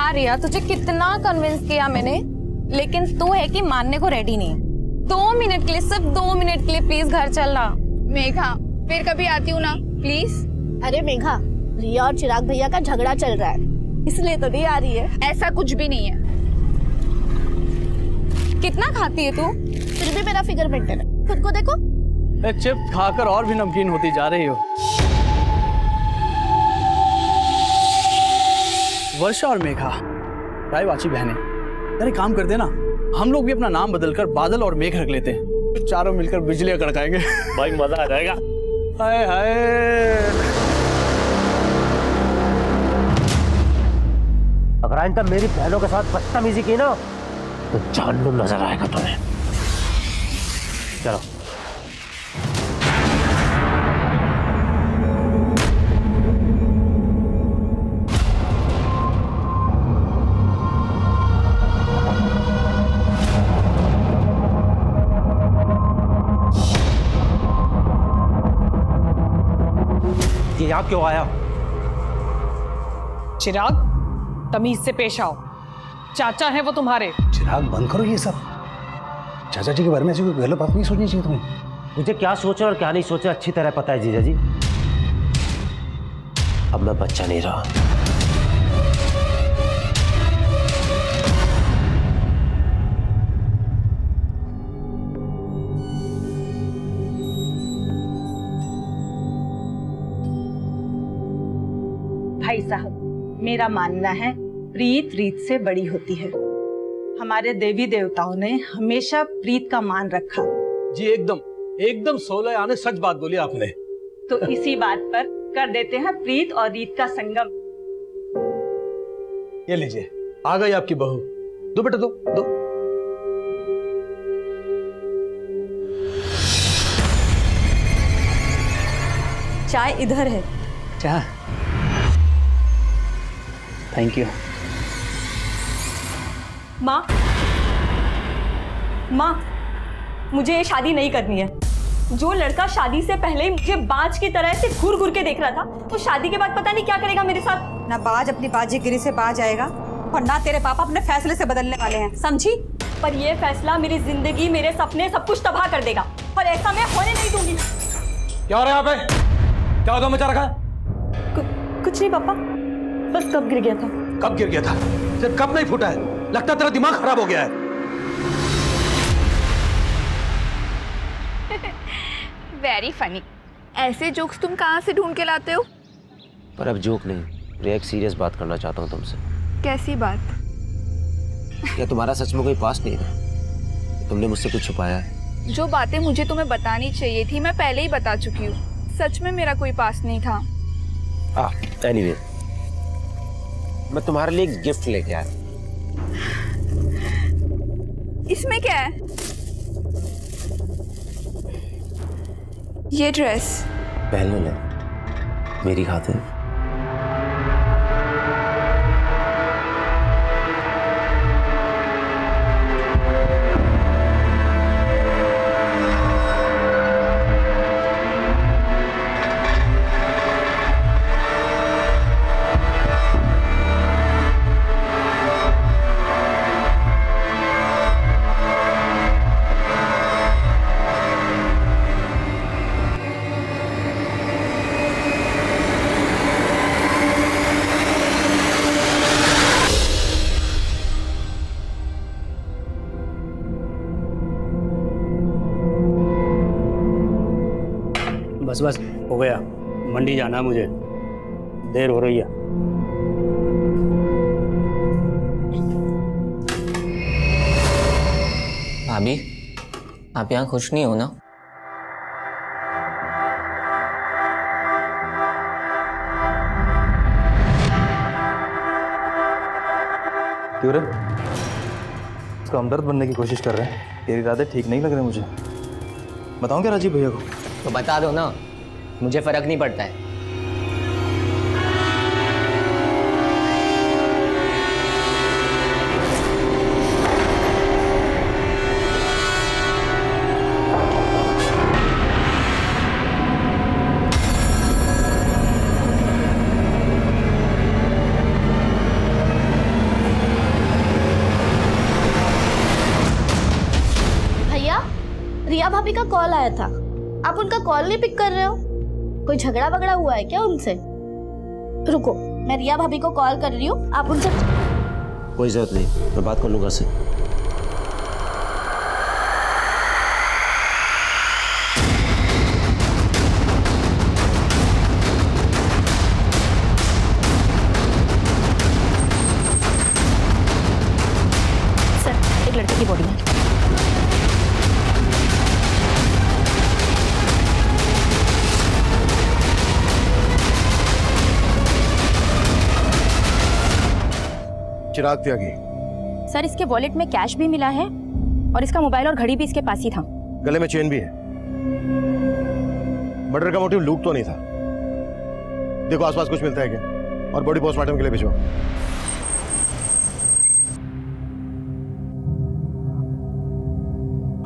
हाँ रिया, तुझे कितना कन्विंस किया मैंने, लेकिन तू है कि मानने को रेडी नहीं है। 2 मिनट के लिए, सिर्फ 2 मिनट के लिए प्लीज घर चलना। मेघा फिर कभी आती हूँ ना प्लीज। अरे मेघा, रिया और चिराग भैया का झगड़ा चल रहा है, इसलिए तो नहीं आ रही है। ऐसा कुछ भी नहीं है। कितना खाती है तू? फिर भी मेरा फिगर मेंटेन है, खुद को देखो। चिप्स खाकर और भी नमकीन होती जा रही हो। वर्षा और मेघा रायवाची बहनें, अरे काम कर देना, हम लोग भी अपना नाम बदलकर बादल और मेघ रख लेते हैं, चारों मिलकर बिजलियां कड़काएंगे। भाई मजा आ जाएगा। हाय हाय, अगर आइंदा मेरी बहनों के साथ बदतमीजी की ना तो जानू नजर आएगा तुम्हें। चलो यहाँ क्यों आया? चिराग, तमीज से पेश आओ, चाचा है वो तुम्हारे। चिराग बंद करो ये सब। चाचा जी के बारे में ऐसी कोई गलत बात नहीं सोचनी चाहिए तुम्हें। मुझे क्या सोचना और क्या नहीं सोचना अच्छी तरह पता है जीजा जी। अब मैं बच्चा नहीं रहा। भाई साहब, मेरा मानना है प्रीत रीत से बड़ी होती है। हमारे देवी देवताओं ने हमेशा प्रीत का मान रखा। जी एकदम एकदम 16 आने सच बात बोली आपने। तो इसी बात पर कर देते हैं प्रीत और रीत का संगम। ये लीजिए, आ गई आपकी बहू। दो बेटा, दो दो। चाय इधर है। क्या? Thank you. माँ, माँ, मुझे ये शादी नहीं करनी है। जो लड़का शादी से पहले ही मुझे बाज की तरह से घूर घूर के देख रहा था, वो शादी के बाद पता नहीं क्या करेगा मेरे साथ। ना बाज अपनी बाजीगिरी से बाज आएगा और ना तेरे पापा अपने फैसले से बदलने वाले हैं, समझी? पर ये फैसला मेरी जिंदगी, मेरे सपने, सब कुछ तबाह कर देगा और ऐसा मैं होने नहीं दूंगी। क्या हो रहा है यहाँ पे? क्या होता मचा रखा? कुछ नहीं पापा, बस कब गिर गया था। कब गिर गया था? सिर्फ कब नहीं फूटा है? लगता तेरा दिमाग खराब हो गया है। Very funny. ऐसे जोक्स तुम कहाँ से ढूंढ के लाते हो? पर अब जोक नहीं, एक सीरियस बात करना चाहता हूँ तुमसे। कैसी बात? क्या तुम्हारा सच में कोई पास्ट नहीं था? तुमने मुझसे कुछ छुपाया है? जो बातें मुझे तुम्हें बतानी चाहिए थी मैं पहले ही बता चुकी हूँ। सच में मेरा कोई पास नहीं था। एनीवे, मैं तुम्हारे लिए एक गिफ्ट लेके आया। इसमें क्या है? ये ड्रेस पहन ले मेरी खातिर। बस बस हो गया, मंडी जाना है मुझे, देर हो रही है। भाभी, आप यहाँ खुश नहीं हो ना? क्यों रे? इसका हमदर्द बनने की कोशिश कर रहे हैं। तेरे इरादे ठीक नहीं लग रहे मुझे। बताऊं क्या राजीव भैया को? तो बता दो ना, मुझे फर्क नहीं पड़ता है। रिया भाभी का कॉल आया था, आप उनका कॉल नहीं पिक कर रहे हो? कोई झगड़ा वगड़ा हुआ है क्या उनसे? रुको, मैं रिया भाभी को कॉल कर रही हूँ, आप उनसे। कोई जरूरत नहीं, मैं बात कर लूंगा उससे। सर, एक लड़के की बॉडी में। चिराग त्यागी। सर, इसके वॉलेट में कैश भी मिला है और इसका मोबाइल और घड़ी भी इसके पास ही था। गले में चेन भी है। मर्डर का मोटिव लूट तो नहीं था। देखो आसपास कुछ मिलता है क्या, और बॉडी पोस्टमार्टम के लिए भिजवाओ।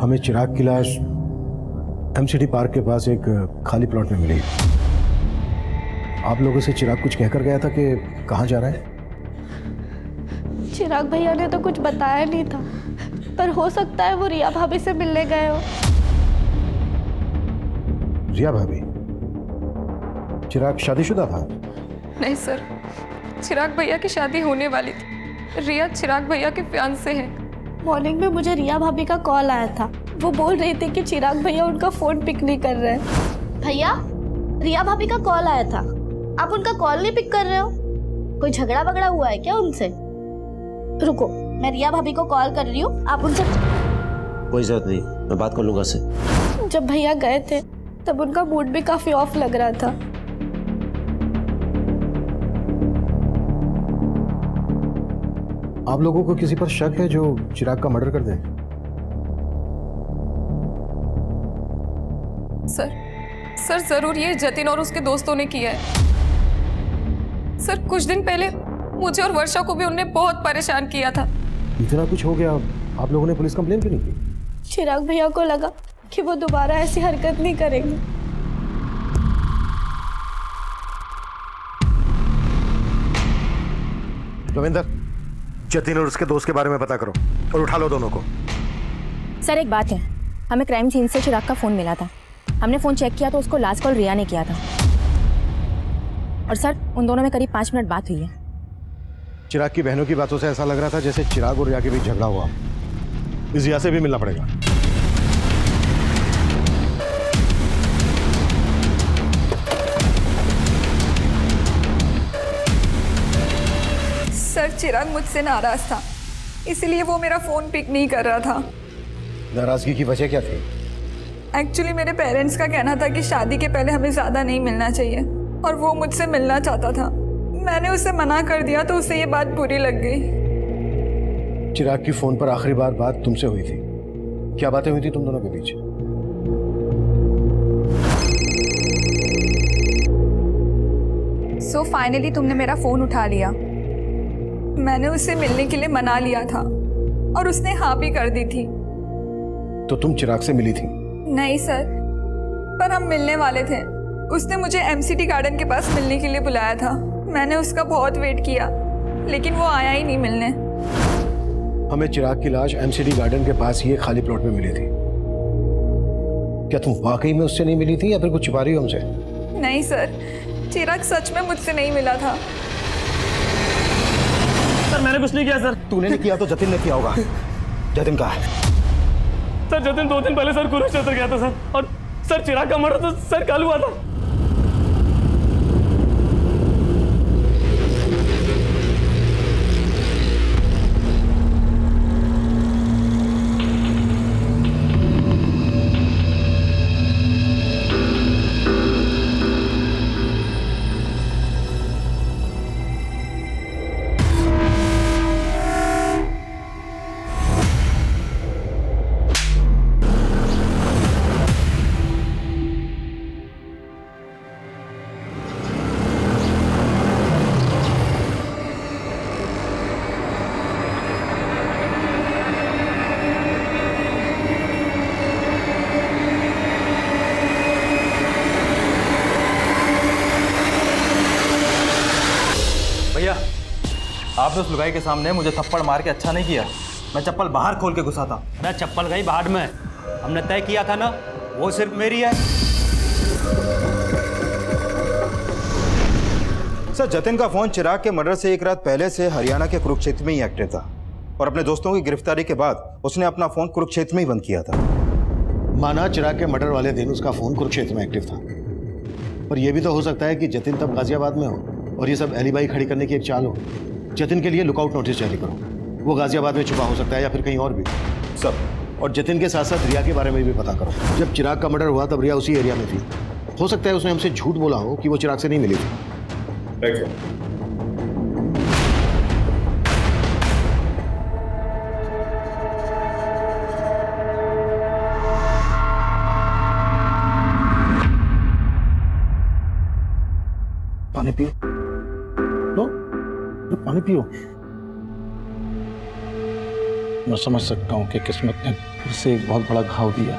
हमें चिराग की लाश एमसीडी पार्क के पास एक खाली प्लॉट में मिली। आप लोगों से चिराग कुछ कहकर गया था कि कहाँ जा रहा है? चिराग भैया ने तो कुछ बताया नहीं था, पर हो सकता है वो रिया भाभी से मिलने गए हो। रिया भाभी? चिराग शादीशुदा था? नहीं सर, चिराग भैया की शादी होने वाली थी। रिया चिराग भैया के फियांसे हैं। मॉर्निंग में मुझे रिया भाभी का कॉल आया था, वो बोल रही थी कि चिराग भैया उनका फोन पिक नहीं कर रहे हैं। भैया, रिया भाभी का कॉल आया था, आप उनका कॉल नहीं पिक कर रहे हो? कोई झगड़ा वगड़ा हुआ है क्या उनसे? रुको, मैं रिया भाभी को कॉल कर रही हूँ, आप उनसे। कोई जरूरत नहीं, मैं बात कर लूंगा उससे। जब भैया गए थे तब उनका मूड भी काफी ऑफ लग रहा था। आप लोगों को किसी पर शक है जो चिराग का मर्डर कर दे? सर जरूर ये जतिन और उसके दोस्तों ने किया है। सर, कुछ दिन पहले मुझे और वर्षा को भी उनने बहुत परेशान किया था। इतना कुछ हो गया, आप लोगों ने पुलिस कंप्लेन क्यों नहीं की? चिराग भैया को लगा कि वो दोबारा ऐसी हरकत नहीं करेंगे। रविंदर, जतिन और उसके दोस्त के बारे में पता करो और उठा लो दोनों को। सर, एक बात है, हमें क्राइम सीन से चिराग का फोन मिला था। हमने फोन चेक किया तो उसको लास्ट कॉल रिया ने किया था। और सर, उन दोनों में करीब 5 मिनट बात हुई है। चिराग की बहनों की बातों से ऐसा लग रहा था जैसे चिराग और रिया के बीच झगड़ा हुआ। इस रिया से भी मिलना पड़ेगा। सर, चिराग मुझसे नाराज था, इसलिए वो मेरा फोन पिक नहीं कर रहा था। नाराजगी की वजह क्या थी? एक्चुअली मेरे पेरेंट्स का कहना था कि शादी के पहले हमें ज्यादा नहीं मिलना चाहिए, और वो मुझसे मिलना चाहता था। मैंने उसे मना कर दिया तो उसे ये बात बुरी लग गई। चिराग की फोन पर आखिरी बार बात तुमसे हुई थी, क्या बातें हुई थी तुम दोनों के बीच? सो फाइनली तुमने मेरा फोन उठा लिया। मैंने उससे मिलने के लिए मना लिया था और उसने हाँ भी कर दी थी। तो तुम चिराग से मिली थी? नहीं सर, पर हम मिलने वाले थे। उसने मुझे एमसीडी गार्डन के पास मिलने के लिए बुलाया था। मैंने उसका बहुत वेट किया, लेकिन वो आया ही नहीं मिलने। हमें चिराग की लाश एमसीडी गार्डन के पास ही एक खाली प्लॉट में मिली थी। क्या तुम वाकई में उससे नहीं मिली थी या फिर कुछ छुपा रही हो हमसे? नहीं सर, चिराग सच में मुझसे नहीं मिला था। सर, मैंने कुछ नहीं किया सर। तूने नहीं किया तो जतिन ने किया होगा। जतिन कहाँ है? सर, जतिन 2 दिन पहले सर कुरुक्षेत्र गया था सर, और सर चिराग का मर्डर तो सर कल हुआ था। भैया, आपने उस लुगाई के सामने मुझे थप्पड़ मार के अच्छा नहीं किया। मैं चप्पल बाहर खोल के घुसा था। मैं चप्पल गई बाहर में, हमने तय किया था ना, वो सिर्फ मेरी है। सर, जतिन का फोन चिराग के मर्डर से एक रात पहले से हरियाणा के कुरुक्षेत्र में ही एक्टिव था और अपने दोस्तों की गिरफ्तारी के बाद उसने अपना फोन कुरुक्षेत्र में ही बंद किया था। माना चिराग के मर्डर वाले दिन उसका फोन कुरुक्षेत्र में एक्टिव था, पर यह भी तो हो सकता है कि जतिन तब गाजियाबाद में हो और ये सब एलिबाई खड़ी करने की एक चाल हो। जतिन के लिए लुकआउट नोटिस जारी करो, वो गाजियाबाद में छुपा हो सकता है या फिर कहीं और भी। सब और जतिन के साथ साथ रिया के बारे में भी पता करो। जब चिराग का मर्डर हुआ तब रिया उसी एरिया में थी। हो सकता है उसने हमसे झूठ बोला हो कि वो चिराग से नहीं मिली थी। पानी पियो, लो पानी पियो। मैं समझ सकता हूँ कि किस्मत ने फिर से एक बहुत बड़ा घाव दिया,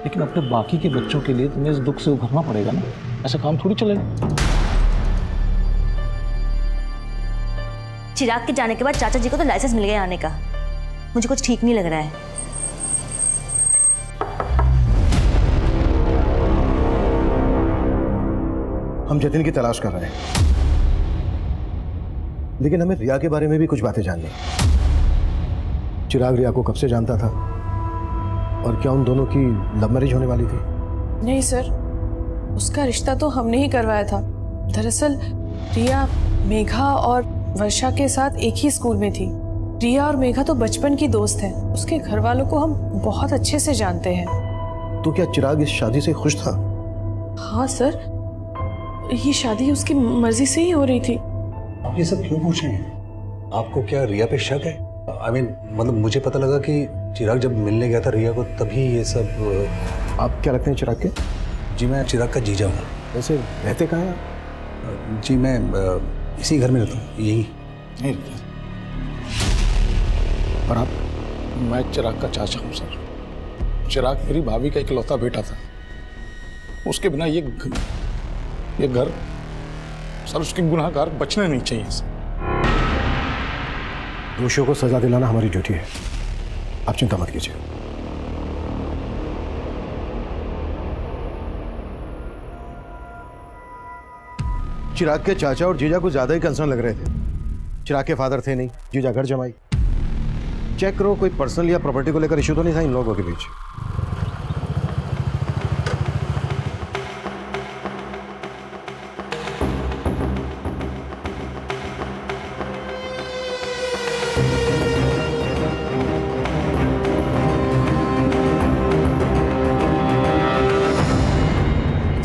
लेकिन अपने बाकी के बच्चों के लिए तुम्हें इस दुख से उभरना पड़ेगा ना। ऐसा काम थोड़ी चलेगा। चिराग के जाने के बाद चाचा जी को तो लाइसेंस मिल गया आने का। मुझे कुछ ठीक नहीं लग रहा है। हम जतिन की तलाश कर रहे हैं, लेकिन हमें रिया के बारे में भी कुछ बातें जाननी है। चिराग रिया को कब से जानता था और क्या उन दोनों की लव मैरिज होने वाली थी? नहीं सर, उसका रिश्ता तो हमने ही करवाया था। दरअसल रिया मेघा और वर्षा के साथ एक ही स्कूल में थी। रिया और मेघा तो बचपन की दोस्त हैं। उसके घर वालों को हम बहुत अच्छे से जानते हैं। तो क्या चिराग इस शादी से खुश था? हाँ सर, ये शादी उसकी मर्जी से ही हो रही थी। आप ये सब क्यों पूछ रहे हैं? आपको क्या रिया पे शक है? मतलब मुझे पता लगा कि चिराग जब मिलने गया था रिया को तभी ये सब। आप क्या लगते हैं चिराग के? जी मैं चिराग का जीजा हूँ। वैसे रहते कहाँ हैं? जी मैं इसी घर में रहता हूँ, यही। नहीं, और आप? मैं चिराग का चाचा हूँ सर। चिराग मेरी भाभी का इकलौता बेटा था। उसके बिना ये घर सर, उसके गुनाहगार बचने नहीं चाहिए सर। दोषियों को सजा दिलाना हमारी ड्यूटी है, आप चिंता मत कीजिए। चिराग के चाचा और जीजा को ज्यादा ही कंसर्न लग रहे थे। चिराग के फादर थे नहीं, जीजा घर जमाई। चेक करो कोई पर्सनल या प्रॉपर्टी को लेकर इश्यू तो नहीं था इन लोगों के बीच।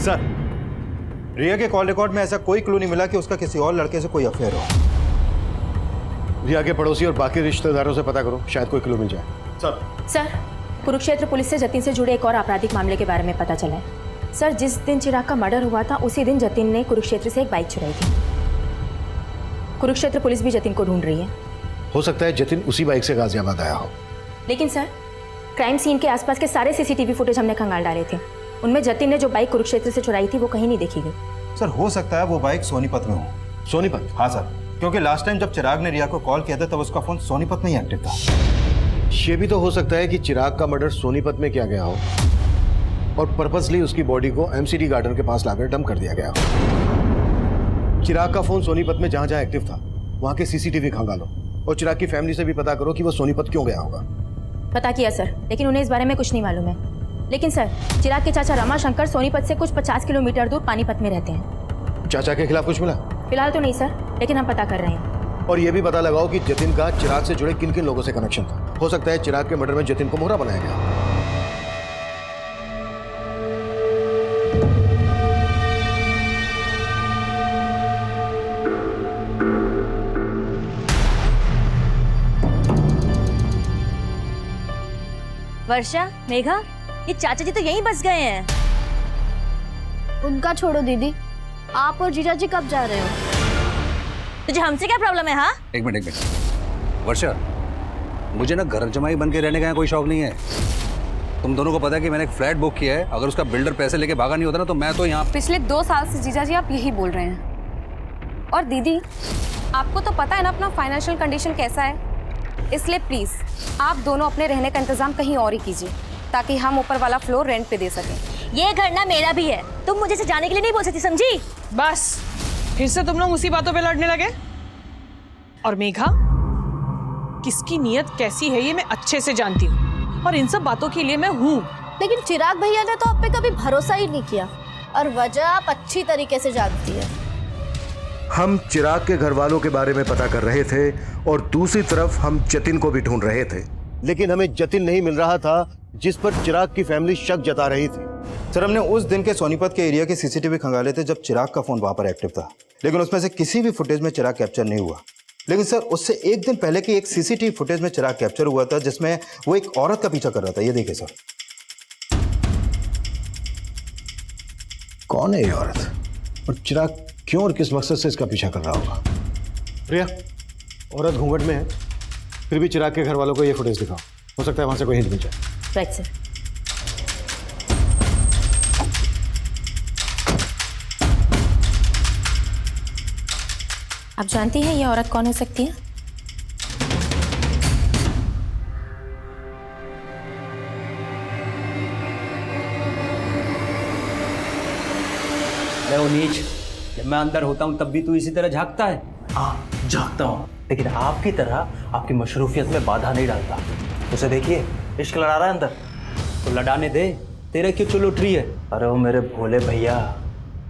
सर, रिया के कॉल रिकॉर्ड में ऐसा कोई क्लू नहीं मिला कि उसका किसी और लड़के से कोई अफेयर हो। रिया के पड़ोसी और बाकी रिश्तेदारों से पता करो, शायद कोई क्लू मिल जाए। सर, कुरुक्षेत्र पुलिस से जतिन से जुड़े एक और आपराधिक मामले के बारे में पता चला है। सर, जिस दिन चिराग का मर्डर हुआ था उसी दिन जतिन ने कुरुक्षेत्र से एक बाइक चुराई थी। कुरुक्षेत्र पुलिस भी जतिन को ढूंढ रही है। हो सकता है जतिन उसी बाइक से गाजियाबाद आया हो। लेकिन सर, क्राइम सीन के आसपास के सारे सीसीटीवी फुटेज हमने खंगाल डाले थे। उनमें जतिन ने जो बाइक कुरुक्षेत्र से चुराई थी वो कहीं नहीं देखी गई। सर, हो सकता है वो बाइक सोनीपत में हो। सोनीपत? हाँ सर, क्योंकि लास्ट टाइम जब चिराग ने रिया को कॉल किया था तब उसका फोन सोनीपत में ही एक्टिव था। ये भी तो हो सकता है कि चिराग का मर्डर सोनीपत में किया गया हो और पर्पसली उसकी बॉडी को एमसीडी गार्डन के पास लाकर डंप कर दिया गया हो। चिराग का फोन सोनीपत में जहां जहां एक्टिव था वहां के सीसीटीवी खंगालो और चिराग की फैमिली से भी पता करो कि वो सोनीपत क्यों गया होगा। पता किया सर, लेकिन उन्हें इस बारे में कुछ नहीं मालूम है। लेकिन सर, चिराग के चाचा रमाशंकर सोनीपत से कुछ 50 किलोमीटर दूर पानीपत में रहते हैं। चाचा के खिलाफ कुछ मिला? फिलहाल तो नहीं सर, लेकिन हम पता कर रहे हैं। और ये भी पता लगाओ कि जतिन का चिराग से जुड़े किन किन लोगों से कनेक्शन था। हो सकता है चिराग के मर्डर में जतिन को मोहरा बनाया गया। वर्षा, मेघा, ये चाचा जी तो यहीं बस गए हैं। उनका छोड़ो दीदी, आप और जीजा जी कब जा रहे हो? तुझे हमसे क्या प्रॉब्लम है? हाँ, एक मिनट वर्षा, मुझे ना घर जमाई बन के रहने का कोई शौक नहीं है। तुम दोनों को पता है कि मैंने एक फ्लैट बुक किया है। अगर उसका बिल्डर पैसे लेके भागा नहीं होता ना तो मैं तो यहाँ। पिछले 2 साल से जीजा जी आप यही बोल रहे हैं। और दीदी, आपको तो पता है ना अपना फाइनेंशियल कंडीशन कैसा है, इसलिए प्लीज आप दोनों अपने रहने का इंतजाम कहीं और ही कीजिए। ताकि हम ऊपर वाला फ्लोर रेंट पे दे सकें। ये घर ना मेरा भी है, तुम मुझे से जाने के लिए नहीं बोल सकती, समझी? बस फिर से तुम लोग उसी बातों पे लड़ने लगे। और मेघा, किसकी नीयत कैसी है ये मैं अच्छे से जानती हूँ, और इन सब बातों के लिए मैं हूँ। लेकिन चिराग भैया ने तो आप पे कभी भरोसा ही नहीं किया, और वजह आप अच्छी तरीके से जानती है। हम चिराग के घर वालों के बारे में पता कर रहे थे और दूसरी तरफ हम जतिन को भी ढूंढ रहे थे, लेकिन हमें जतिन नहीं मिल रहा था जिस पर चिराग की फैमिली शक जता रही थी। सर, हमने उस दिन के सोनीपत के एरिया के सीसीटीवी खंगाले थे जब चिराग का फोन वहां पर एक्टिव था, लेकिन उसमें से किसी भी फुटेज में चिराग कैप्चर नहीं हुआ। लेकिन सर, उससे एक दिन पहले की एक सीसीटीवी फुटेज में चिराग कैप्चर हुआ था जिसमें वो एक औरत का पीछा कर रहा था। ये देखिए सर। कौन है ये औरत और चिराग क्यों और किस मकसद से इसका पीछा कर रहा होगा? प्रिया, औरत घूंघट में है, फिर भी चिराग के घर वालों को ये फुटेज दिखाओ, हो सकता है वहां से कोई हिंट मिल जाए। Right sir. आप जानती हैं ये औरत कौन हो सकती है? अरे वो नीच, जब मैं अंदर होता हूँ तब भी तू इसी तरह झांकता है। हाँ, झांकता हूँ, लेकिन आपकी तरह आपकी मशरूफियत में बाधा नहीं डालता। उसे देखिए, इश्क लड़ा रहा है अंदर। तो लड़ाने दे, तेरे क्यों चुल उठ रही है? अरे वो मेरे भोले भैया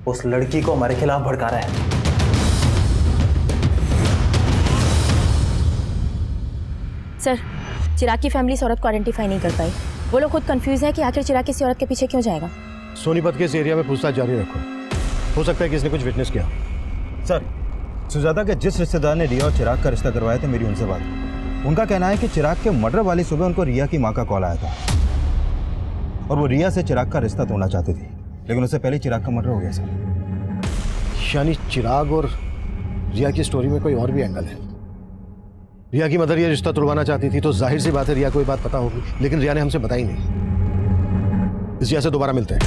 उस लड़की को हमारे खिलाफ भड़का रहा है। सर, चिराग की फैमिली इस औरत को आइडेंटिफाई नहीं कर पाई। वो लोग खुद कंफ्यूज है कि आखिर चिराग किसी औरत के पीछे क्यों जाएगा। सोनीपत के इस एरिया में पूछताछ जारी रखो, हो सकता है कि इसने कुछ विटनेस किया। सर, सुजाता के जिस रिश्तेदार ने रिया और चिराग का रिश्ता करवाया था, मेरी उनसे बात हुई। उनका कहना है कि चिराग के मर्डर वाली सुबह उनको रिया की माँ का कॉल आया था और वो रिया से चिराग का रिश्ता तोड़ना चाहती थी, लेकिन उससे पहले चिराग का मर्डर हो गया सर। यानी चिराग और रिया की स्टोरी में कोई और भी एंगल है। रिया की मदर ये रिश्ता तोड़वाना चाहती थी तो जाहिर सी बात है रिया को ये बात पता होगी, लेकिन रिया ने हमसे बताई नहीं। इस रिया से दोबारा मिलते हैं।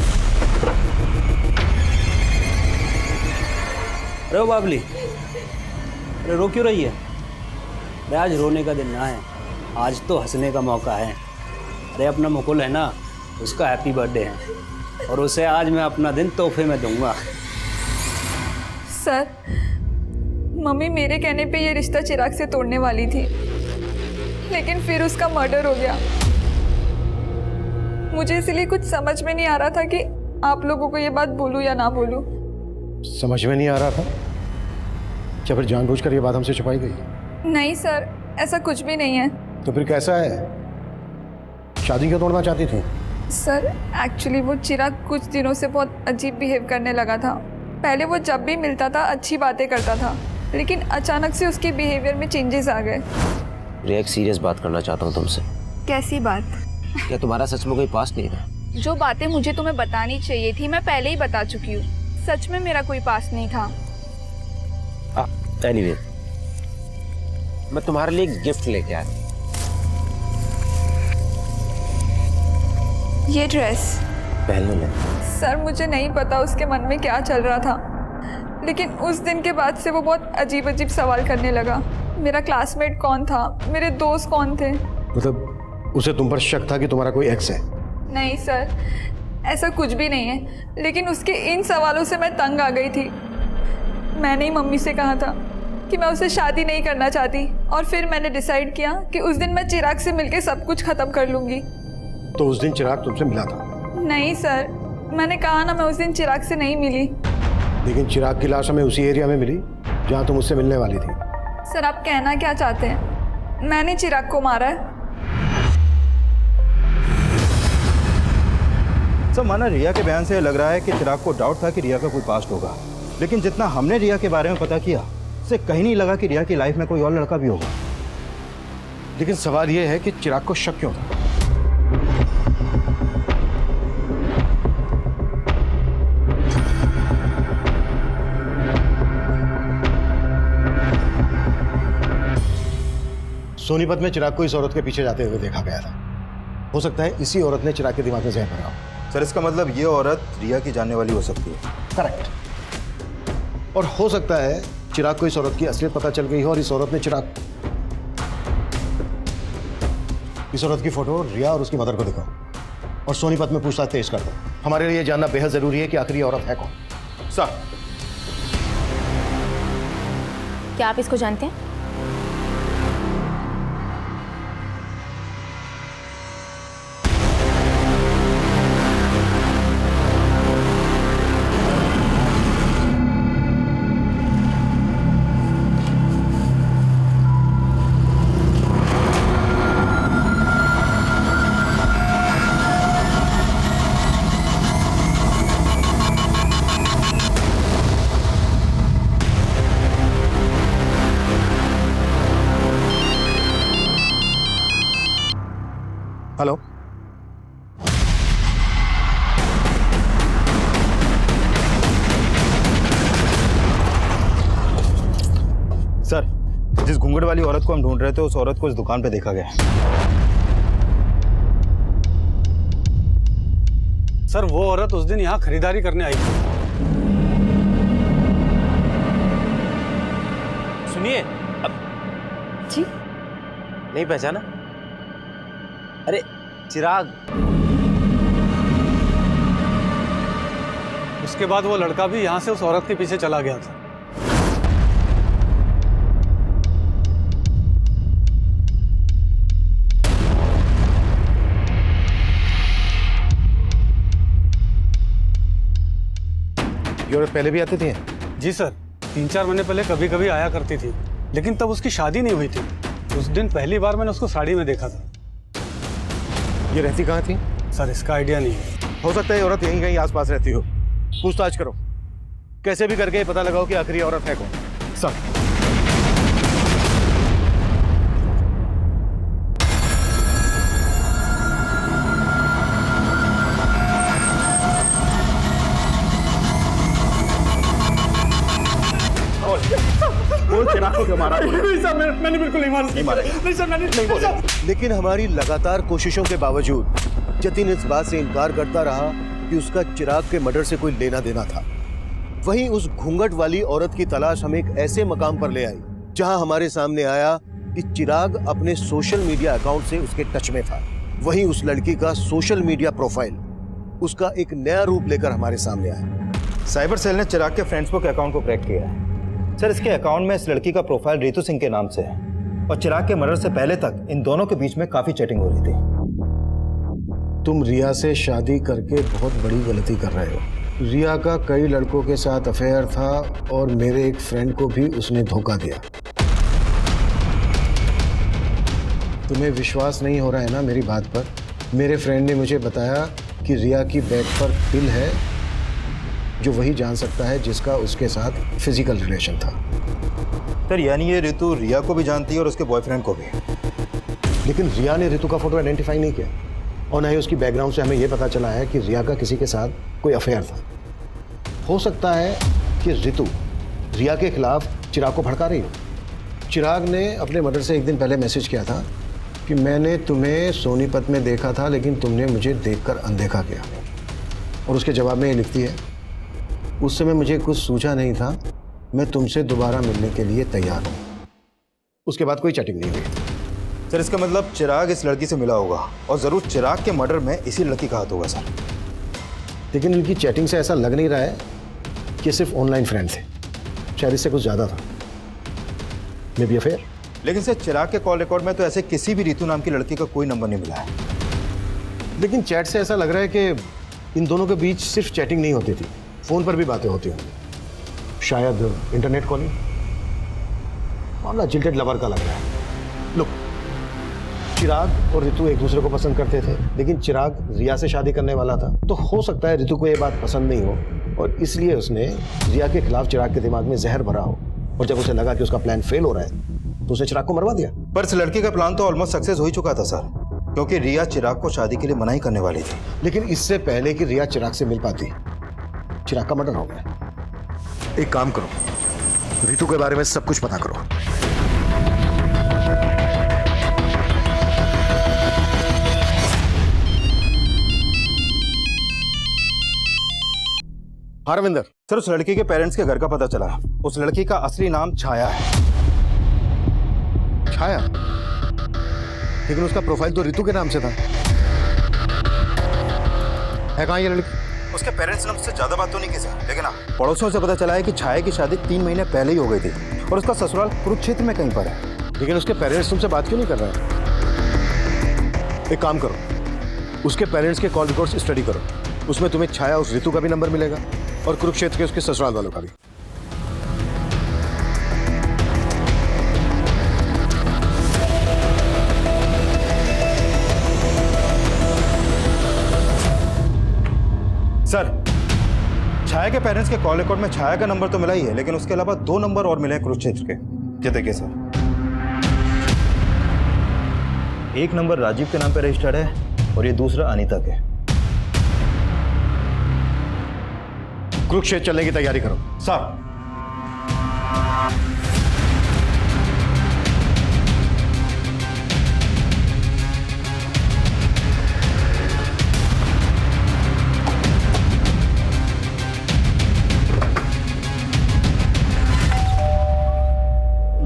अरे बाबली, अरे रो क्यों रही है? अरे आज रोने का दिन ना है, आज तो हंसने का मौका है। अरे अपना मुकुल है ना, उसका हैप्पी बर्थडे है और उसे आज मैं अपना दिन तोहफे में दूंगा। सर, मम्मी मेरे कहने पे ये रिश्ता चिराग से तोड़ने वाली थी, लेकिन फिर उसका मर्डर हो गया। मुझे इसलिए कुछ समझ में नहीं आ रहा था कि आप लोगों को ये बात बोलूं या ना बोलूं। समझ में नहीं आ रहा था? क्या फिर जानबूझकर ये बात हमसे छुपाई गई? नहीं सर, ऐसा कुछ भी नहीं है। तो फिर कैसा है? शादी क्यों तोड़ना चाहती थी? सर, एक्चुअली वो चिराग कुछ दिनों से बहुत अजीब बिहेव करने लगा था। पहले वो जब भी मिलता था अच्छी बातें करता था, लेकिन अचानक से उसके बिहेवियर में चेंजेस आ गए। रिया, एक सीरियस बात करना चाहता हूँ तुमसे। कैसी बात? क्या तुम्हारा सच में कोई पास्ट नहीं था? जो बातें मुझे तुम्हें बतानी चाहिए थी मैं पहले ही बता चुकी हूँ। सच में मेरा कोई पास्ट नहीं था। एनीवे, मैं तुम्हारे लिए एक गिफ्ट लेके आया। ये ड्रेस पहन लो। सर, मुझे नहीं पता उसके मन में क्या चल रहा था, लेकिन उस दिन के बाद से वो बहुत अजीब अजीब सवाल करने लगा। मेरा क्लासमेट कौन था, मेरे दोस्त कौन थे। मतलब उसे तुम पर शक था कि तुम्हारा कोई एक्स है? नहीं सर, ऐसा कुछ भी नहीं है, लेकिन उसके इन सवालों से मैं तंग आ गई थी। मैंने ही मम्मी से कहा था कि मैं उससे शादी नहीं करना चाहती, और फिर मैंने डिसाइड किया कि उस दिन मैं चिराग से मिलकर सब कुछ खत्म कर लूँगी। तो उस दिन चिराग तुमसे मिला था? नहीं सर, मैंने कहा ना, मैं उस दिन चिराग से नहीं मिली। लेकिन चिराग की लाश हमें उसी एरिया में मिली जहाँ तुम उससे मिलने वाली थी। सर, आप कहना क्या चाहते हैं? मैंने चिराग को मारा है? सर, माना रिया के बयान से लग रहा है कि चिराग को डाउट था कि रिया का कोई पास्ट होगा, लेकिन जितना हमने रिया के बारे में पता किया उससे कहीं नहीं लगा कि रिया की लाइफ में कोई और लड़का भी होगा। लेकिन सवाल यह है कि चिराग को शक क्यों था? सोनीपत में चिराग को इस औरत के पीछे जाते हुए देखा गया था। हो सकता है इसी औरत ने चिराग के दिमाग में जहर भरा हो। सर, इसका मतलब ये औरत रिया की जानने वाली हो सकती है। करेक्ट। और हो सकता है चिराग को इस औरत की असलियत पता चल गई हो और इस औरत ने इस औरत की फोटो रिया और उसकी मदर को दिखाओ। और सोनीपत में पूछताछ तेज कर दो। हमारे लिए जानना बेहद जरूरी है कि आखिर ये औरत है कौन। सर, क्या आप इसको जानते हैं? हेलो, सर, जिस घूंघट वाली औरत को हम ढूंढ रहे थे उस औरत को इस दुकान पे देखा गया। सर वो औरत उस दिन यहाँ खरीदारी करने आई थी। सुनिए, अब जी नहीं पहचाना? अरे चिराग। उसके बाद वो लड़का भी यहाँ से उस औरत के पीछे चला गया था। ये औरत पहले भी आती थी? जी सर, 3-4 महीने पहले कभी कभी आया करती थी, लेकिन तब उसकी शादी नहीं हुई थी। उस दिन पहली बार मैंने उसको साड़ी में देखा था। ये रहती कहाँ थी? सर इसका आइडिया नहीं है। हो सकता है ये औरत यहीं कहीं आसपास रहती हो। पूछताछ करो, कैसे भी करके पता लगाओ कि आखिर ये औरत है कौन। सर, चिराग को क्यों मारा? नहीं सर, मैंने बिल्कुल नहीं मारा। नहीं सर, मैंने नहीं बोला। लेकिन हमारी लगातार कोशिशों के बावजूद जतिन इस बात से इनकार करता रहा कि उसका चिराग के मर्डर से कोई लेना देना था। वहीं उस घूंघट वाली औरत की तलाश हमें एक ऐसे मकाम पर ले आई जहां हमारे सामने आया कि चिराग अपने सोशल मीडिया अकाउंट से उसके टच में था। वहीं उस लड़की का सोशल मीडिया प्रोफाइल उसका एक नया रूप लेकर हमारे सामने आया। साइबर सेल ने चिराग के फेसबुक अकाउंट को क्रैक किया है। सर, इसके अकाउंट में इस लड़की का प्रोफाइल रितु सिंह के नाम से है और चिराग के मर्डर से पहले तक इन दोनों के बीच में काफी चैटिंग हो रही थी। तुम रिया से शादी करके बहुत बड़ी गलती कर रहे हो। रिया का कई लड़कों के साथ अफेयर था और मेरे एक फ्रेंड को भी उसने धोखा दिया। तुम्हें विश्वास नहीं हो रहा है ना मेरी बात पर? मेरे फ्रेंड ने मुझे बताया कि रिया की बैग पर पिल है जो वही जान सकता है जिसका उसके साथ फिजिकल रिलेशन था। सर, यानी ये रितु रिया को भी जानती है और उसके बॉयफ्रेंड को भी। लेकिन रिया ने रितु का फोटो आइडेंटिफाई नहीं किया और ना ही उसकी बैकग्राउंड से हमें यह पता चला है कि रिया का किसी के साथ कोई अफेयर था। हो सकता है कि रितु रिया के खिलाफ चिराग को भड़का रही हो। चिराग ने अपने मर्डर से एक दिन पहले मैसेज किया था कि मैंने तुम्हें सोनीपत में देखा था लेकिन तुमने मुझे देखकर अनदेखा किया। और उसके जवाब में ये लिखती है, उस समय मुझे कुछ सूझा नहीं था, मैं तुमसे दोबारा मिलने के लिए तैयार हूँ। उसके बाद कोई चैटिंग नहीं हुई। सर, इसका मतलब चिराग इस लड़की से मिला होगा और जरूर चिराग के मर्डर में इसी लड़की का हाथ होगा सर। लेकिन इनकी चैटिंग से ऐसा लग नहीं रहा है कि सिर्फ ऑनलाइन फ्रेंड थे, शायद इससे कुछ ज़्यादा था। May be affair. लेकिन सर, चिराग के कॉल रिकॉर्ड में तो ऐसे किसी भी रितु नाम की लड़की का कोई नंबर नहीं मिला है। लेकिन चैट से ऐसा लग रहा है कि इन दोनों के बीच सिर्फ चैटिंग नहीं होती थी, फ़ोन पर भी बातें होती होंगी, शायद इंटरनेट कॉलिंग। मामला जिल्टेड लवर का लग रहा है। लो, चिराग और रितु एक दूसरे को पसंद करते थे, लेकिन चिराग रिया से शादी करने वाला था। तो हो सकता है रितु को ये बात पसंद नहीं हो और इसलिए उसने रिया के खिलाफ चिराग के दिमाग में जहर भरा हो और जब उसे लगा कि उसका प्लान फेल हो रहा है तो उसने चिराग को मरवा दिया। पर इस लड़की का प्लान तो ऑलमोस्ट सक्सेस हो ही चुका था सर, क्योंकि रिया चिराग को शादी के लिए मना ही करने वाली थी। लेकिन इससे पहले कि रिया चिराग से मिल पाती, चिराग का मर्डर हो गया। एक काम करो, रितु के बारे में सब कुछ पता करो। हाँ रविंदर। सर, उस लड़की के पेरेंट्स के घर का पता चला। उस लड़की का असली नाम छाया है। छाया? लेकिन उसका प्रोफाइल तो रितु के नाम से था। है कहाँ ये लड़की? उसके पेरेंट्स ने मुझसे ज़्यादा बात तो नहीं की सर, लेकिन हाँ पड़ोसियों से पता चला है कि छाया की शादी 3 महीने पहले ही हो गई थी और उसका ससुराल कुरुक्षेत्र में कहीं पर है। लेकिन उसके पेरेंट्स तुमसे बात क्यों नहीं कर रहे हैं? एक काम करो, उसके पेरेंट्स के कॉल रिकॉर्ड्स स्टडी करो, उसमें तुम्हें छाया उस ऋतु का भी नंबर मिलेगा और कुरुक्षेत्र के उसके ससुराल वालों का भी। सर छाया के पेरेंट्स के कॉल रिकॉर्ड में छाया का नंबर तो मिला ही है, लेकिन उसके अलावा 2 नंबर और मिले हैं कुरुक्षेत्र के। ये देखिए सर, एक नंबर राजीव के नाम पे रजिस्टर्ड है और ये दूसरा अनीता के। कुरुक्षेत्र चलने की तैयारी करो। सर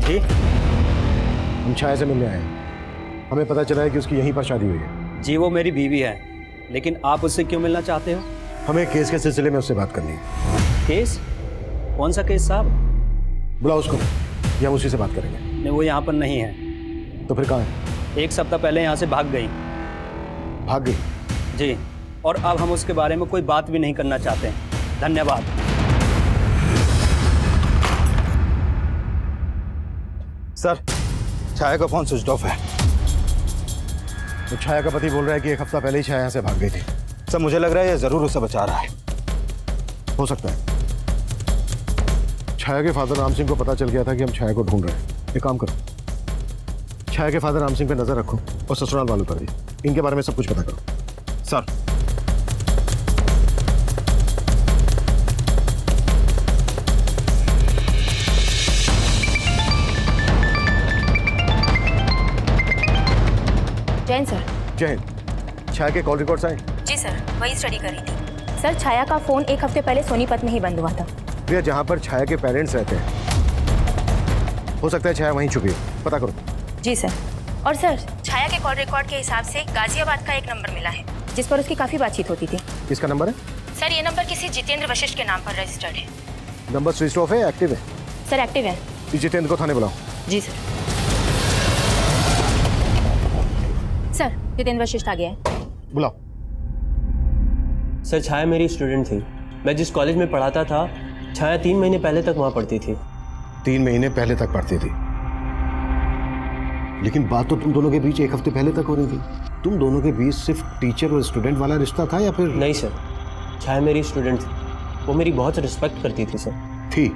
जी, हम छाया से मिलने आए हैं। हमें पता चला है कि उसकी यहीं पर शादी हुई है। जी वो मेरी बीवी है, लेकिन आप उससे क्यों मिलना चाहते हो? हमें केस के सिलसिले में उससे बात करनी है। केस? कौन सा केस साहब? बुलाओ उसको, या हम उसी से बात करेंगे। नहीं, वो यहाँ पर नहीं है। तो फिर कहाँ है? 1 सप्ताह पहले यहाँ से भाग गई। भाग गई? जी, और अब हम उसके बारे में कोई बात भी नहीं करना चाहते हैं। धन्यवाद। सर छाया का फोन स्विच ऑफ है। तो छाया का पति बोल रहा है कि 1 हफ्ता पहले ही छाया यहाँ से भाग गई थी। सर मुझे लग रहा है ये जरूर उसे बचा रहा है। हो सकता है। छाया के फादर राम सिंह को पता चल गया था कि हम छाया को ढूंढ रहे हैं। एक काम करो, छाया के फादर राम सिंह पे नजर रखो और ससुराल वालों पर भी। इनके बारे में सब कुछ पता करो। Sir Jain sir. जय हिंद। छाया के कॉल रिकॉर्ड्स आए? जी सर, वही स्टडी कर रही थी। सर छाया का फोन 1 हफ्ते पहले सोनीपत में ही बंद हुआ था। भैया जहाँ पर छाया के पेरेंट्स रहते हैं, हो सकता है छाया वहीं छुपी है। पता करो। जी सर। और सर छाया के कॉल रिकॉर्ड के हिसाब से गाजियाबाद का एक नंबर मिला है जिस पर उसकी काफ़ी बातचीत होती थी। किसका नंबर है? सर ये नंबर किसी जितेंद्र वशिष्ठ के नाम पर रजिस्टर्ड है। नंबर स्विच ऑफ है, एक्टिव है? सर एक्टिव है। जितेंद्र को थाने बुलाओ। जी सर। सर जितेंद्र वशिष्ठ आ गया है। बुलाओ। सर छाया मेरी स्टूडेंट थी। मैं जिस कॉलेज में पढ़ाता था, छाया 3 महीने पहले तक वहाँ पढ़ती थी। 3 महीने पहले तक पढ़ती थी? लेकिन बात तो तुम दोनों के बीच 1 हफ्ते पहले तक हो रही थी। तुम दोनों के बीच सिर्फ टीचर और स्टूडेंट वाला रिश्ता था या फिर? नहीं सर, छाया मेरी स्टूडेंट थी। वो मेरी बहुत रिस्पेक्ट करती थी सर। थी?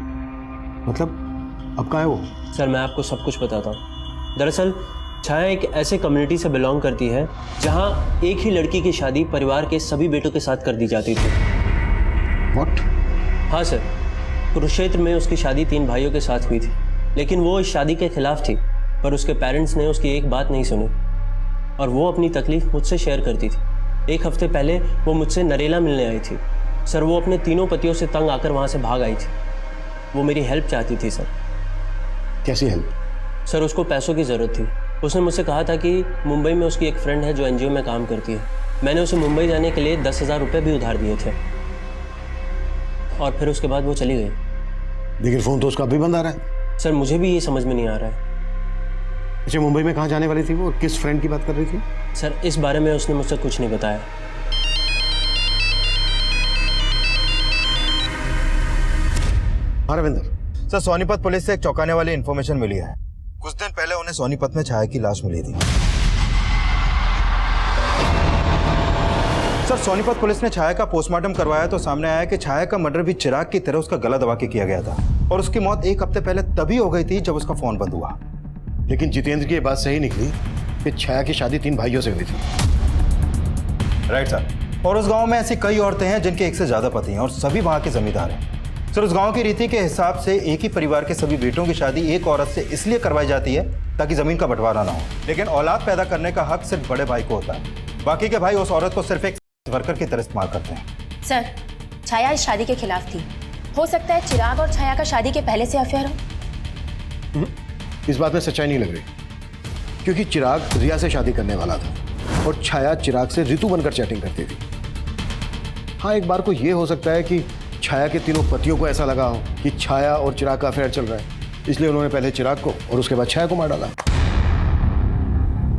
मतलब अब कहाँ है वो? सर मैं आपको सब कुछ बताता हूँ। दरअसल छाया एक ऐसे कम्युनिटी से बिलोंग करती है जहाँ एक ही लड़की की शादी परिवार के सभी बेटों के साथ कर दी जाती थी। What? हाँ सर, कुरुक्षेत्र में उसकी शादी 3 भाइयों के साथ हुई थी, लेकिन वो इस शादी के खिलाफ थी। पर उसके पेरेंट्स ने उसकी एक बात नहीं सुनी और वो अपनी तकलीफ मुझसे शेयर करती थी। 1 हफ्ते पहले वो मुझसे नरेला मिलने आई थी। सर वो अपने तीनों पतियों से तंग आकर वहाँ से भाग आई थी। वो मेरी हेल्प चाहती थी सर। कैसी हेल्प? सर उसको पैसों की ज़रूरत थी। उसने मुझसे कहा था कि मुंबई में उसकी एक फ्रेंड है जो एनजीओ में काम करती है। मैंने उसे मुंबई जाने के लिए 10,000 रुपये भी उधार दिए थे और फिर उसके बाद वो चली गई। लेकिन फ़ोन तो उसका अभी बंद आ रहा है। सर मुझे भी ये समझ में नहीं आ रहा है। अच्छा, मुंबई में कहाँ जाने वाली थी वो? किस फ्रेंड की बात कर रही थी? सर इस बारे में उसने मुझसे कुछ नहीं बताया। हाँ रविंदर। सर सोनीपत पुलिस से एक चौंकाने वाली इन्फॉर्मेशन मिली है। कुछ दिन पहले उन्हें सोनीपत में छाया की लाश मिली थी। सर सोनीपत पुलिस ने छाया का पोस्टमार्टम करवाया तो सामने आया कि छाया का मर्डर भी चिराग की तरह उसका गला दबा के किया गया था और उसकी मौत 1 हफ्ते पहले तभी हो गई थी जब उसका फोन बंद हुआ। लेकिन जितेंद्र की ये बात सही निकली कि छाया की शादी 3 भाइयों से हुई थी। Right sir. और उस गांव में ऐसी कई औरतें हैं जिनके 1 से ज्यादा पति हैं और सभी वहां के जमींदार हैं। सर उस गांव की रीति के हिसाब से एक ही परिवार के सभी बेटों की शादी एक औरत से इसलिए करवाई जाती है ताकि जमीन का बंटवारा ना हो, लेकिन औलाद पैदा करने का हक सिर्फ बड़े भाई को होता है। बाकी के भाई उस औरत को सिर्फ एक वर्कर की तरह इस्तेमाल करते हैं। सर छाया इस शादी के खिलाफ थी। हो सकता है चिराग और छाया का शादी के पहले से अफेयर हो। इस बात में सच्चाई नहीं लग रही, क्योंकि चिराग रिया से शादी करने वाला था और छाया चिराग से ऋतु बनकर चैटिंग करती थी। हाँ, एक बार को ये हो सकता है कि छाया के तीनों पतियों को ऐसा लगा हो कि छाया और चिराग का अफेयर चल रहा है, इसलिए उन्होंने पहले चिराग को और उसके बाद छाया को मार डाला।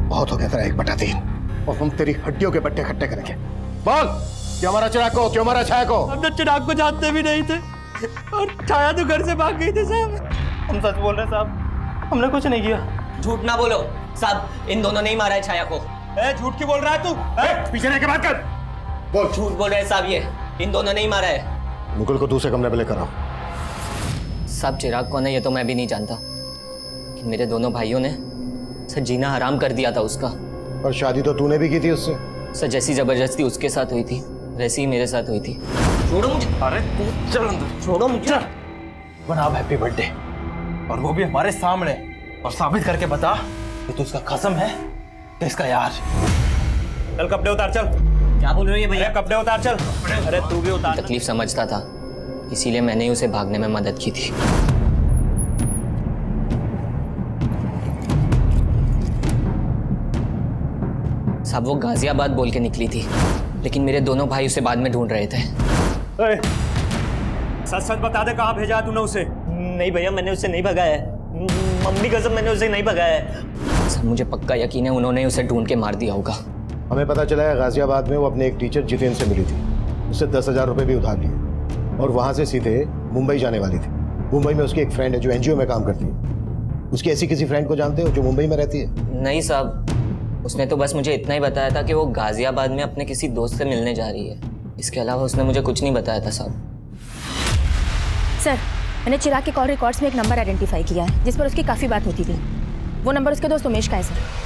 बहुत हो गया तेरा 1/3 और हम तेरी हड्डियों के पट्टे इकट्ठे करेंगे। बोल, क्यों मारा चिराग को, क्यों मारा छाया को? हम तो चिराग को जानते भी नहीं थे और छाया तो घर से भाग गई थी साहब। हम सच बोल रहे हैं साहब, हमने कुछ नहीं किया। झूठ ना बोलो साहब, इन दोनों ने ही मारा है छाया को। झूठ क्यों बोल रहा है तू? पीछे रह के बात कर। बोल। झूठ बोल रहे हैं साहब, ये इन दोनों ने ही मारा है। मुकुल को दूसरे कमरे में लेकर आओ। साहब चिराग कौन है ये तो मैं भी नहीं जानता, कि मेरे दोनों भाइयों ने सर जीना हराम कर दिया था उसका। और शादी तो तूने भी की थी उससे। सर जैसी जबरदस्ती उसके साथ हुई थी वैसी ही मेरे साथ हुई थी। छोड़ो मुझे। अरे तू चल अंदर, छोड़ो मुझे। बना हैप्पी बर्थडे, और वो भी हमारे सामने, और साबित करके बता कि तू उसका कसम है कि इसका यार। चल कपड़े उतार चल। क्या बोल रहे हो ये भैया? कपड़े उतार चल। अरे तू भी उतार। तकलीफ समझता था, इसीलिए मैंने ही उसे भागने में मदद की थी। साहब वो गाजियाबाद बोल के निकली थी, लेकिन मेरे दोनों भाई उसे बाद में ढूंढ रहे थे। सच सच बता दे, कहाँ भेजा तूने उसे? नहीं भैया, मैंने उसे नहीं भगाया है, मम्मी कसम मैंने उसे नहीं भगाया है। सर मुझे पक्का यकीन है उन्होंने उसे ढूंढ के मार दिया होगा। हमें पता चला है गाजियाबाद में वो अपने एक टीचर जितेन से मिली थी, उससे 10,000 रुपये भी उधार लिए और वहाँ से सीधे मुंबई जाने वाली थी। मुंबई में उसकी एक फ्रेंड है जो एनजीओ में काम करती है। उसकी ऐसी किसी फ्रेंड को जानते हो जो मुंबई में रहती है? नहीं साहब, उसने तो बस मुझे इतना ही बताया था कि वो गाजियाबाद में अपने किसी दोस्त से मिलने जा रही है। इसके अलावा उसने मुझे कुछ नहीं बताया था साहब। सर, मैंने चिराग के कॉल रिकॉर्ड्स में एक नंबर आइडेंटिफाई किया है जिस पर उसकी काफ़ी बात होती थी। वो नंबर उसके दोस्त उमेश का है सर।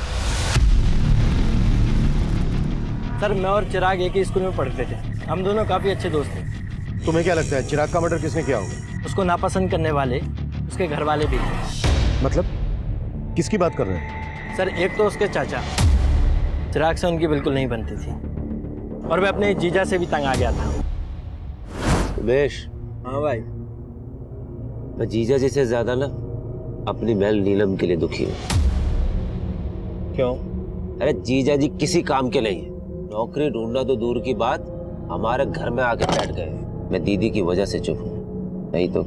सर मैं और चिराग एक ही स्कूल में पढ़ते थे, हम दोनों काफ़ी अच्छे दोस्त थे। तुम्हें क्या लगता है चिराग का मर्डर किसने किया होगा? उसको नापसंद करने वाले उसके घर वाले भी थे। मतलब किसकी बात कर रहे हैं? सर एक तो उसके चाचा, चिराग से उनकी बिल्कुल नहीं बनती थी, और मैं अपने जीजा से भी तंग आ गया था। उमेश। हाँ भाई। मैं जीजा जी से ज्यादा ना अपनी बहन नीलम के लिए दुखी हूँ। क्यों? अरे जीजा जी किसी काम के नहीं है, नौकरी ढूंढना तो दूर की बात, हमारे घर में आके बैठ गए। मैं दीदी की वजह से चुप हूँ, नहीं तो।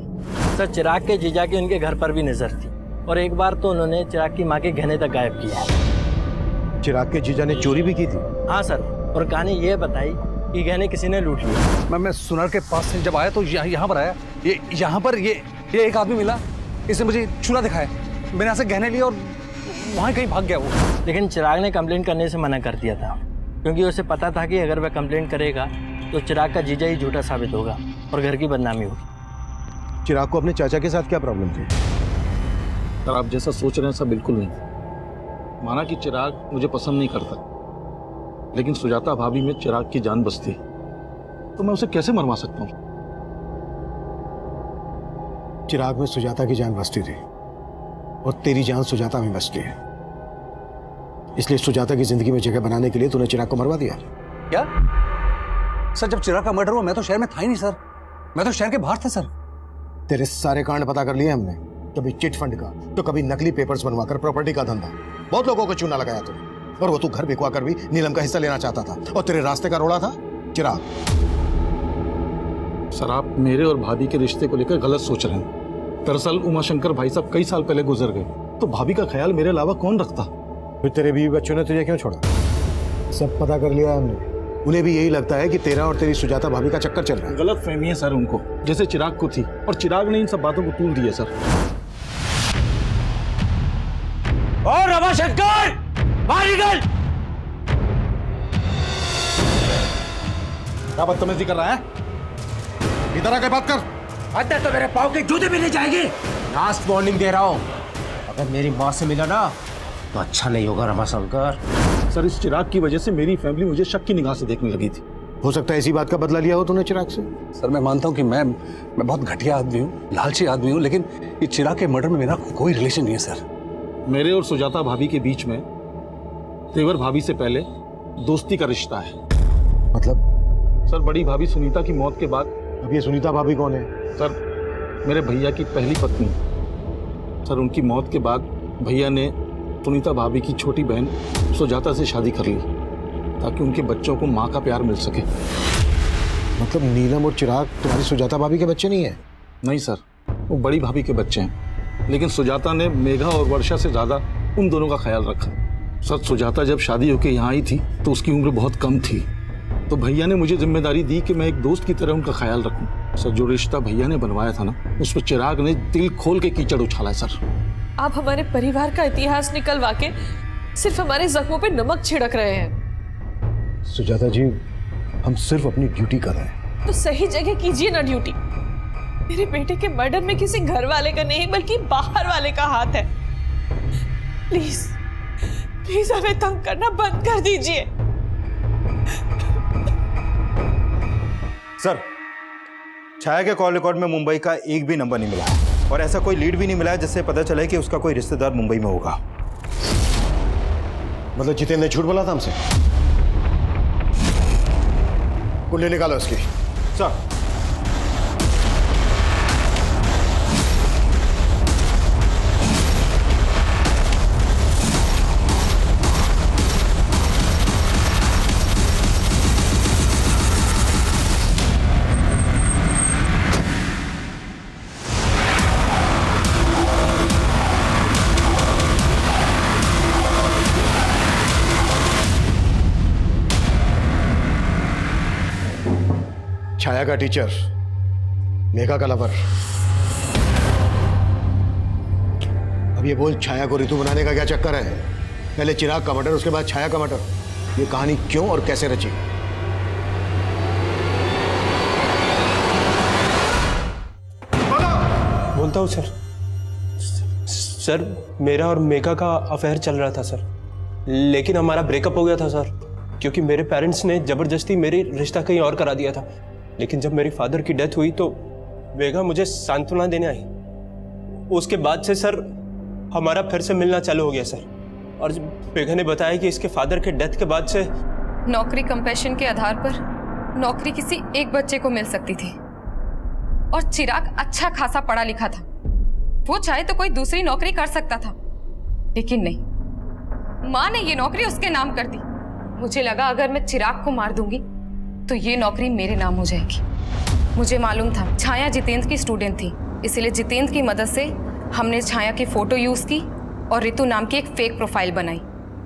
सर चिराग के जीजा की उनके घर पर भी नजर थी, और एक बार तो उन्होंने चिराग की माँ के गहने तक गायब किया। चिराग के जीजा ने चोरी भी की थी? हाँ सर, और कहानी ये बताई कि गहने किसी ने लूट लिए। मैं सुनार के पास से जब आया तो यहाँ पर आया, ये यहाँ पर ये एक आदमी मिला, इसने मुझे चूल्हा दिखाया, मैंने यहाँ से गहने लिए और वहाँ कहीं भाग गया वो। लेकिन चिराग ने कंप्लेंट करने से मना कर दिया था, क्योंकि उसे पता था कि अगर वह कंप्लेंट करेगा तो चिराग का जीजा ही झूठा साबित होगा और घर की बदनामी होगी। चिराग को अपने चाचा के साथ क्या प्रॉब्लम थी? सर आप जैसा सोच रहे हैं सब बिल्कुल नहीं। माना कि चिराग मुझे पसंद नहीं करता, लेकिन सुजाता भाभी में चिराग की जान बसती, तो मैं उसे कैसे मरवा सकता हूँ? चिराग में सुजाता की जान बसती थी और तेरी जान सुजाता में बसती है, इसलिए सुजाता की जिंदगी में जगह बनाने के लिए तूने चिराग को मरवा दिया। क्या सर? जब चिराग का मर्डर हुआ मैं तो शहर में था ही नहीं सर, मैं तो शहर के बाहर था सर। तेरे सारे कांड पता कर लिए हमने, कभी चिट फंड का तो कभी नकली पेपर्स बनवाकर प्रॉपर्टी का धंधा, बहुत लोगों को चूना लगाया तूने, और वो तू घर बिकवा कर भी नीलम का हिस्सा लेना चाहता था, और तेरे रास्ते का रोड़ा था चिराग। सर आप मेरे और भाभी के रिश्ते को लेकर गलत सोच रहे हैं। दरअसल उमाशंकर भाई साहब कई साल पहले गुजर गए, तो भाभी का ख्याल मेरे अलावा कौन रखता? फिर तेरे बीवी बच्चों ने तुझे क्यों छोड़ा? सब पता कर लिया हमने, उन्हें भी यही लगता है कि तेरा और तेरी सुजाता भाभी का चक्कर चल रहा है। गलत फहमी है सर उनको, जैसे चिराग को थी, और चिराग ने इन सब बातों को तूल दिया सर। और रमाशंकर बाहर निकल! क्या बदतमीजी कर रहा है? इधर आके बात कर। अंदर तो मेरे पाँव के जूते भी नहीं जाएंगे। लास्ट वार्निंग दे रहा हूँ, अगर मेरी माँ से मिला ना तो अच्छा नहीं होगा रमाशंकर। सर इस चिराग की वजह से मेरी फैमिली मुझे शक की निगाह से देखने लगी थी। हो सकता है इसी बात का बदला लिया हो तूने चिराग से। सर मैं मानता हूँ कि मैं बहुत घटिया आदमी हूँ, लालची आदमी हूँ, लेकिन ये चिराग के मर्डर में मेरा कोई रिलेशन नहीं है सर। मेरे और सुजाता भाभी के बीच में तेवर भाभी से पहले दोस्ती का रिश्ता है। मतलब? सर बड़ी भाभी सुनीता की मौत के बाद। अब ये सुनीता भाभी कौन है? सर मेरे भैया की पहली पत्नी। सर उनकी मौत के बाद भैया ने सुनीता भाभी की छोटी बहन सुजाता से शादी कर ली, ताकि उनके बच्चों को माँ का प्यार मिल सके। मतलब नीलम और चिराग तुम्हारी सुजाता भाभी के बच्चे नहीं है? नहीं सर, वो बड़ी भाभी के बच्चे हैं, लेकिन सुजाता ने मेघा और वर्षा से ज़्यादा उन दोनों का ख्याल रखा। सर, सुजाता जब शादी होकर यहाँ आई थी तो उसकी उम्र बहुत कम थी, तो भैया ने मुझे जिम्मेदारी दी कि मैं एक दोस्त की तरह उनका ख्याल रखूं। सर, जो रिश्ता भैया ने बनवाया था ना, उस पर चिराग ने दिल खोल के कीचड़ उछाला है। सर, आप हमारे परिवार का इतिहास निकलवा के सिर्फ हमारे जख्मों पे नमक छिड़क रहे हैं। सुजाता जी, हम सिर्फ अपनी ड्यूटी कर रहे हैं। तो सही जगह कीजिए ना ड्यूटी। मेरे बेटे के मर्डर में किसी घर वाले का नहीं बल्कि बाहर वाले का हाथ है। प्लीज प्लीज हमें तंग करना बंद कर दीजिए। सर, छाया के कॉल रिकॉर्ड में मुंबई का एक भी नंबर नहीं मिला है और ऐसा कोई लीड भी नहीं मिला है जिससे पता चले कि उसका कोई रिश्तेदार मुंबई में होगा। मतलब जितेंद्र ने झूठ बोला था हमसे? कुंडली निकालो उसकी। सर, छाया का टीचर, मेघा का लवर। अब ये बोल, छाया को ऋतु बनाने का क्या चक्कर है? पहले चिराग का मर्डर, उसके बाद छाया का मर्डर। ये कहानी क्यों और कैसे रची? बोलता हूँ सर। सर, मेरा और मेघा का अफेयर चल रहा था सर, लेकिन हमारा ब्रेकअप हो गया था सर, क्योंकि मेरे पेरेंट्स ने जबरदस्ती मेरी रिश्ता कहीं और करा दिया था। लेकिन जब मेरी फादर की डेथ हुई तो मेघा मुझे सांत्वना देने आई। उसके बाद से सर हमारा फिर से मिलना चालू हो गया सर। और मेघा ने बताया कि इसके फादर के डेथ के बाद से नौकरी कंपैशन के आधार पर नौकरी किसी एक बच्चे को मिल सकती थी और चिराग अच्छा खासा पढ़ा लिखा था, वो चाहे तो कोई दूसरी नौकरी कर सकता था, लेकिन नहीं, माँ ने ये नौकरी उसके नाम कर दी। मुझे लगा अगर मैं चिराग को मार दूंगी तो ये नौकरी मेरे नाम हो जाएगी। मुझे मालूम था छाया जितेंद्र की स्टूडेंट थी, इसलिए जितेंद्र की मदद से हमने छाया की फोटो यूज की और ऋतु नाम की एक फेक प्रोफाइल बनाई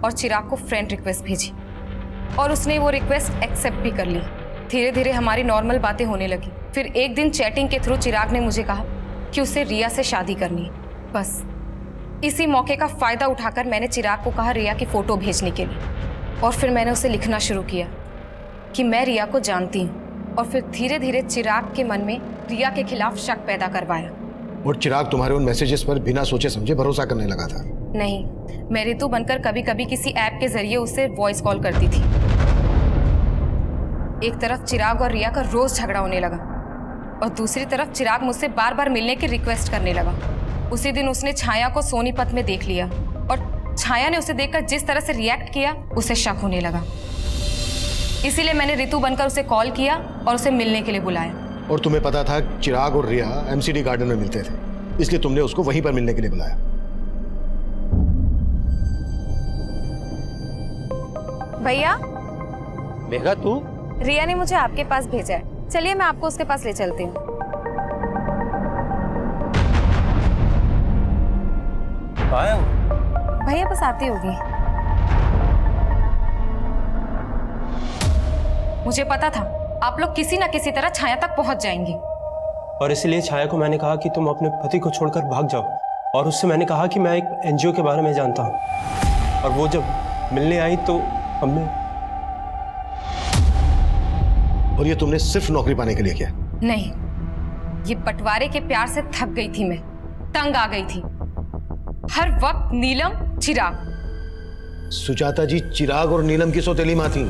और चिराग को फ्रेंड रिक्वेस्ट भेजी और उसने वो रिक्वेस्ट एक्सेप्ट भी कर ली। धीरे धीरे हमारी नॉर्मल बातें होने लगी। फिर एक दिन चैटिंग के थ्रू चिराग ने मुझे कहा कि उसे रिया से शादी करनी है। बस इसी मौके का फायदा उठाकर मैंने चिराग को कहा रिया की फोटो भेजने के लिए, और फिर मैंने उसे लिखना शुरू किया कि मैं रिया को जानती हूँ, और फिर धीरे धीरे चिराग के मन में रिया के खिलाफ शक पैदा करवाया। और चिराग तुम्हारे उन मैसेजेस पर बिना सोचे समझे भरोसा करने लगा था? नहीं, मैं ऋतु बनकर कभी कभी किसी ऐप के जरिए उसे वॉइस कॉल करती थी। एक तरफ चिराग और रिया का रोज झगड़ा होने लगा और दूसरी तरफ चिराग मुझसे बार बार मिलने की रिक्वेस्ट करने लगा। उसी दिन उसने छाया को सोनीपत में देख लिया और छाया ने उसे देखकर जिस तरह से रिएक्ट किया उसे शक होने लगा। इसीलिए मैंने ऋतु बनकर उसे कॉल किया और उसे मिलने के लिए बुलाया। और तुम्हें पता था चिराग और रिया एमसीडी गार्डन में मिलते थे, इसलिए तुमने उसको वहीं पर मिलने के लिए बुलाया। भैया, मेघा तू? रिया ने मुझे आपके पास भेजा है, चलिए मैं आपको उसके पास ले चलती हूँ। भैया बस आती होगी। मुझे पता था आप लोग किसी ना किसी तरह छाया तक पहुंच जाएंगे, और इसलिए छाया को मैंने कहा कि तुम अपने पति को छोड़कर भाग जाओ, और उससे मैंने कहा कि मैं एक एनजीओ के बारे में जानता हूँ। और वो जब मिलने आई तो हमने। और ये तुमने सिर्फ नौकरी पाने के लिए किया? नहीं, ये बंटवारे के प्यार से थक गई थी, मैं तंग आ गई थी। हर वक्त नीलम चिराग। सुजाता जी, चिराग और नीलम की सौतेली माँ थी,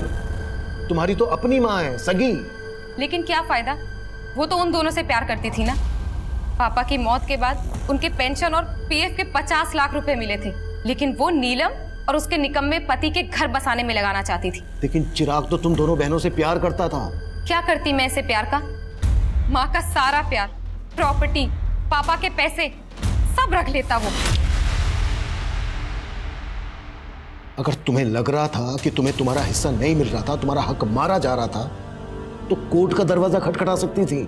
तुम्हारी तो अपनी माँ है, सगी। लेकिन क्या फायदा, वो तो उन दोनों से प्यार करती थी ना। पापा की मौत के बाद उनके पेंशन और पीएफ के 50 लाख रुपए मिले थे, लेकिन वो नीलम और उसके निकम्मे पति के घर बसाने में लगाना चाहती थी। लेकिन चिराग तो तुम दोनों बहनों से प्यार करता था। क्या करती मैं ऐसे प्यार का? माँ का सारा प्यार, प्रॉपर्टी, पापा के पैसे सब रख लेता वो। अगर तुम्हें लग रहा था कि तुम्हें तुम्हारा हिस्सा नहीं मिल रहा था, तुम्हारा हक मारा जा रहा था, तो कोर्ट का दरवाजा खटखटा सकती थी।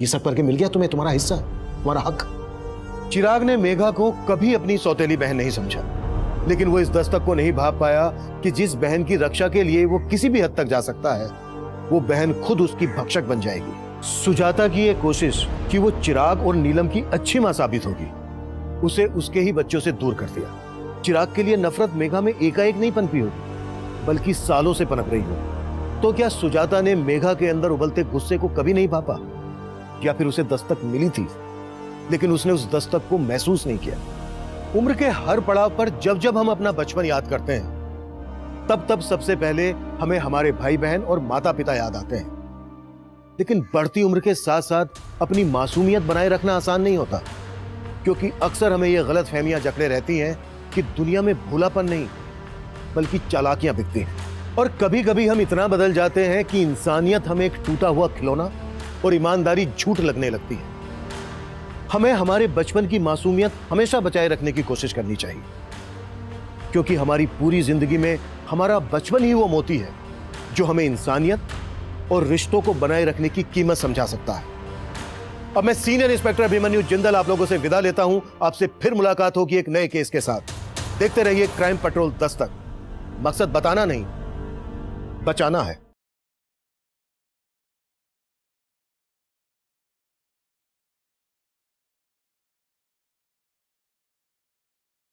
ये सब करके मिल गया तुम्हें तुम्हारा हिस्सा, तुम्हारा हक। चिराग ने मेघा को कभी अपनी सौतेली बहन नहीं समझा, लेकिन वो इस दस्तक को नहीं भाप पाया कि जिस बहन की रक्षा के लिए वो किसी भी हद तक जा सकता है, वो बहन खुद उसकी भक्षक बन जाएगी। सुजाता की ये कोशिश कि वो चिराग और नीलम की अच्छी मां साबित होगी, उसे उसके ही बच्चों से दूर कर दिया। चिराग के लिए नफरत मेघा में एकाएक नहीं पनपी होगी, बल्कि सालों से पनप रही हो। तो क्या सुजाता ने मेघा के अंदर उबलते गुस्से को कभी नहीं भापा, या फिर उसे दस्तक मिली थी लेकिन उसने उस दस्तक को महसूस नहीं किया? उम्र के हर पड़ाव पर जब जब हम अपना बचपन याद करते हैं, तब तब सबसे पहले हमें हमारे भाई बहन और माता पिता याद आते हैं। लेकिन बढ़ती उम्र के साथ साथ अपनी मासूमियत बनाए रखना आसान नहीं होता, क्योंकि अक्सर हमें यह गलत फहमियां जकड़े रहती हैं कि दुनिया में भोलापन नहीं बल्कि चालाकियां बिकती हैं। और कभी कभी हम इतना बदल जाते हैं कि इंसानियत हमें एक टूटा हुआ खिलौना और ईमानदारी झूठ लगने लगती है। हमें हमारे बचपन की मासूमियत हमेशा बचाए रखने की कोशिश करनी चाहिए, क्योंकि हमारी पूरी जिंदगी में हमारा बचपन ही वो मोती है जो हमें इंसानियत और रिश्तों को बनाए रखने की कीमत समझा सकता है। अब मैं सीनियर इंस्पेक्टर अभिमन्यु जिंदल आप लोगों से विदा लेता हूं। आपसे फिर मुलाकात होगी एक नए केस के साथ। देखते रहिए क्राइम पेट्रोल दस्तक। मकसद बताना नहीं, बचाना है।